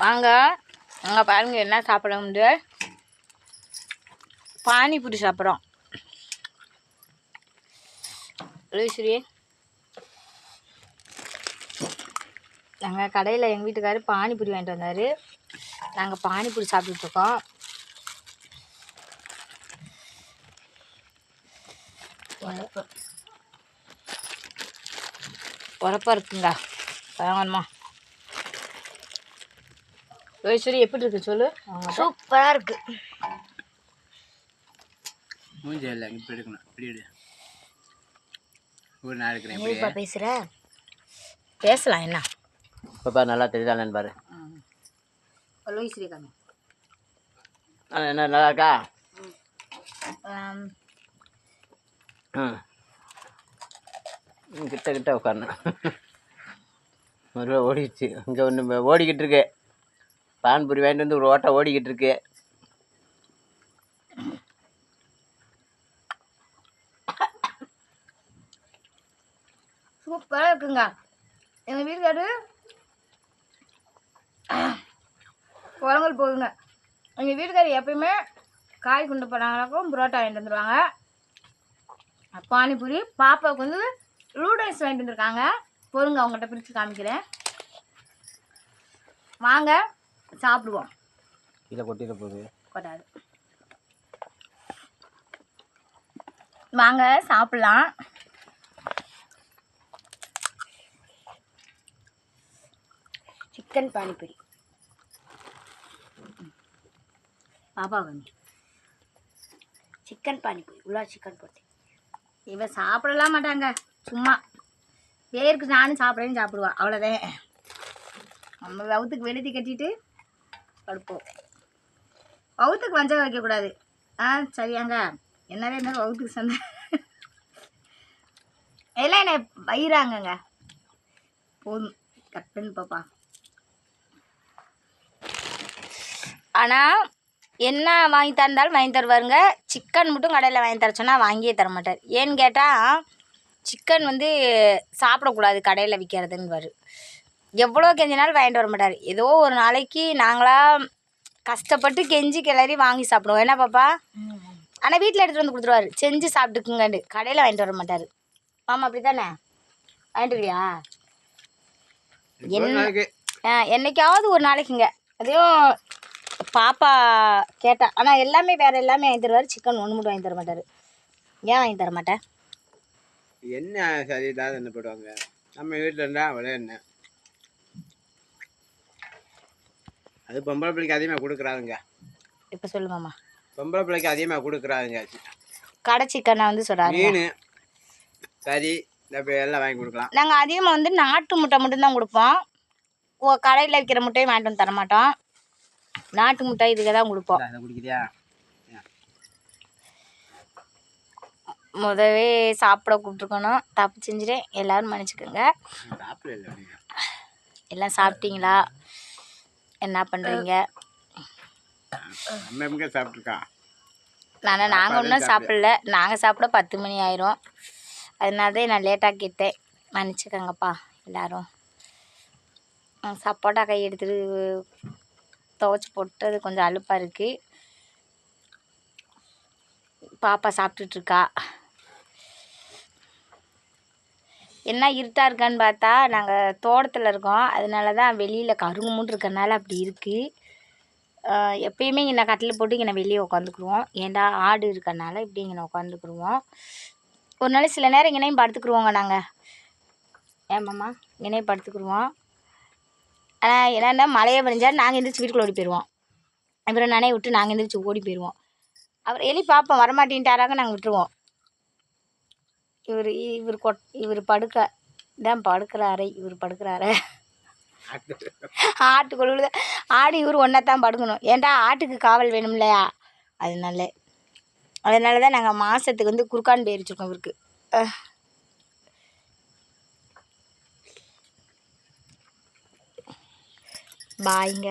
வாங்க அங்கே பாருங்க என்ன சாப்பிட வந்து பானிபூரி சாப்பிட்றோம். சரி, நாங்கள் கடையில் எங்கள் வீட்டுக்காரர் பானிபூரி வாங்கிட்டு வந்தார். நாங்கள் பானிபூரி சாப்பிட்டுட்ருக்கோம். உரப்பாக இருக்குங்க. வாங்கணுமா ரோஹேஸ்வரி? எப்படி இருக்கு சொல்லு. சூப்பராக இருக்கு. மூஞ்சி இல்லை இப்படி எடுக்கணும். இப்படி எடு. ஒரு நான் இருக்கிறேன். பேசுகிற பேசலாம். என்ன பாப்பா நல்லா தெரியுதானு பாரு. ரோஹேஸ்வரி காமி என்ன நல்லா இருக்கா? கிட்ட கிட்ட உட்காரணும். ஒரு ரூபா ஓடிடுச்சு. இங்கே ஒன்று ஓடிக்கிட்டு இருக்கு. பான்பூரி வாங்கிட்டு வந்து ஒரு ஓட்டை ஓடிக்கிட்டு இருக்கு. சூப்பராக இருக்குங்க. எங்கள் வீட்டுக்காரு குழம்பல் போகுங்க. எங்கள் வீட்டுக்காரர் எப்பயுமே காய் கொண்டு போனாங்கனாக்கும் புரோட்டா வாங்கிட்டு வந்துடுவாங்க. பானிபூரி பாப்பாவுக்கு வந்து நூடுல்ஸ் வாங்கிட்டு வந்துருக்காங்க. பொருங்க அவங்ககிட்ட பிரித்து காமிக்கிறேன். வாங்க சாப்பிடுவோம். இதை கொட்டிட போகுது. கொட்டாது. வாங்க சாப்பிட்லாம். சிக்கன் பானிபூரி பாப்பா வந்து சிக்கன் பானிபூரி உள்ள சிக்கன் போட்டு இவன் சாப்பிடலாம் மாட்டாங்க. சும்மா பேருக்கு நானும் சாப்பிட்றேன்னு சாப்பிடுவா. அவ்வளோதான். நம்ம வவுத்துக்கு வெளுத்தி கட்டிட்டு படுப்போம். வவுத்துக்கு வஞ்சம் வைக்கக்கூடாது. சரியாங்க. என்னவே இருந்தாலும் வவுத்துக்கு சந்தை எல்லாம் என்னை வயிறாங்கங்க. போதும் கட்டுன்னு பாப்பா. ஆனால் என்ன வாங்கி தந்தாலும் வாங்கி தருவாருங்க. சிக்கன் மட்டும் கடையில் வாங்கி தர சொன்னால் வாங்கியே தர மாட்டார். ஏன்னு கேட்டால் சிக்கன் வந்து சாப்பிடக்கூடாது கடையில் விற்கிறதுன்னு. எவ்வளோ கெஞ்சினாலும் வாங்கிட்டு வர மாட்டார். ஏதோ ஒரு நாளைக்கு நாங்களாக கஷ்டப்பட்டு கெஞ்சி கிளறி வாங்கி சாப்பிடுவோம். என்ன பாப்பா? ஆனால் வீட்டில் எடுத்துகிட்டு வந்து கொடுத்துருவாரு. செஞ்சு சாப்பிட்டுக்குங்கண்டு. கடையில் வாங்கிட்டு வர மாட்டார். ஆமாம் அப்படி தானே? வாங்கிட்டுக்கிறியா? என்னைக்காவது ஒரு நாளைக்குங்க. அதையும் பாப்பா கேட்டா. ஆனால் எல்லாமே வேறு எல்லாமே வாங்கி தருவார். சிக்கன் ஒன்று மட்டும் வாங்கி தர மாட்டார். ஏன் வாங்கி தர மாட்டேன்? என்ன சரிதான் என்ன போடுவாங்க. நம்ம வீட்டில் இருந்தால் அவ்வளோ என்ன. அது பொம்பளை பிள்ளைக்கு அதிகமாக கொடுக்குறாங்க. இப்போ சொல்லுமாம்மா. பொம்பளை பிள்ளைக்கு அதிகமாக கொடுக்குறாங்க. கடை சிக்கனை வந்து சொல்கிறாங்க. மீன் கறி எல்லாம் வாங்கி கொடுக்கலாம். நாங்கள் அதிகமாக வந்து நாட்டு முட்டை மட்டும்தான் கொடுப்போம். கடையில் விற்கிற முட்டையும் வாங்கிட்டு வந்து தரமாட்டோம். நாட்டு முட்டை இதுக்கு தான் கொடுப்போம். குடிக்கிறியா? முதவே சாப்பிட கூப்பிட்ருக்கணும். தப்பு செஞ்சுட்டேன். எல்லோரும் மன்னிச்சுக்கோங்க. எல்லாம் சாப்பிட்டீங்களா? என்ன பண்ணுறீங்க? நாங்கள் ஒன்றும் சாப்பிடல. நாங்கள் சாப்பிட 10 மணி ஆயிரும். அதனால தான் நான் லேட்டாக கேட்டேன். மன்னிச்சுக்கோங்கப்பா எல்லோரும். சப்போட்டா கை எடுத்துட்டு துவைச்சி போட்டது கொஞ்சம் அலுப்பாக இருக்குது. பாப்பா சாப்பிட்டுட்ருக்கா. என்ன இருட்டாக இருக்கான்னு பார்த்தா நாங்கள் தோட்டத்தில் இருக்கோம். அதனால தான் வெளியில் கருங்கு மூண்டு இருக்கறனால அப்படி இருக்குது. எப்பயுமே இங்கே கட்டில் போட்டு இங்கே வெளியே உட்காந்துக்குருவோம். ஏன்டா ஆடு இருக்கறனால இப்படி இங்கே உட்காந்துக்குருவோம். ஒரு நாள் சில நேரம் இங்கேனையும் படுத்துக்குருவோங்க நாங்கள். ஏமாம்மா இங்கேனையும் படுத்துக்குருவோம். ஆனால் என்னென்னா மழையை பெஞ்சால் நாங்கள் எந்திரிச்சு வீட்டுக்குள்ளே ஓடி போயிடுவோம். அப்புறம் நனைய விட்டு நாங்கள் எந்திரிச்சு ஓடி போயிடுவோம். அப்புறம் எலி பார்ப்போம் வரமாட்டேன்ட்டாராங்க நாங்கள் விட்டுருவோம். இவர் படுக்க இதான் படுக்கிற அறை. இவர் படுக்கிற அறை ஆட்டுக்குள்ள ஆடு இவர் ஒன்றா தான் படுக்கணும். ஏன்டா ஆட்டுக்கு காவல் வேணும் இல்லையா? அதனால தான் நாங்கள் மாதத்துக்கு வந்து குறுக்கான் பேர் வச்சுருக்கோம் இவருக்கு. பாய்ங்க.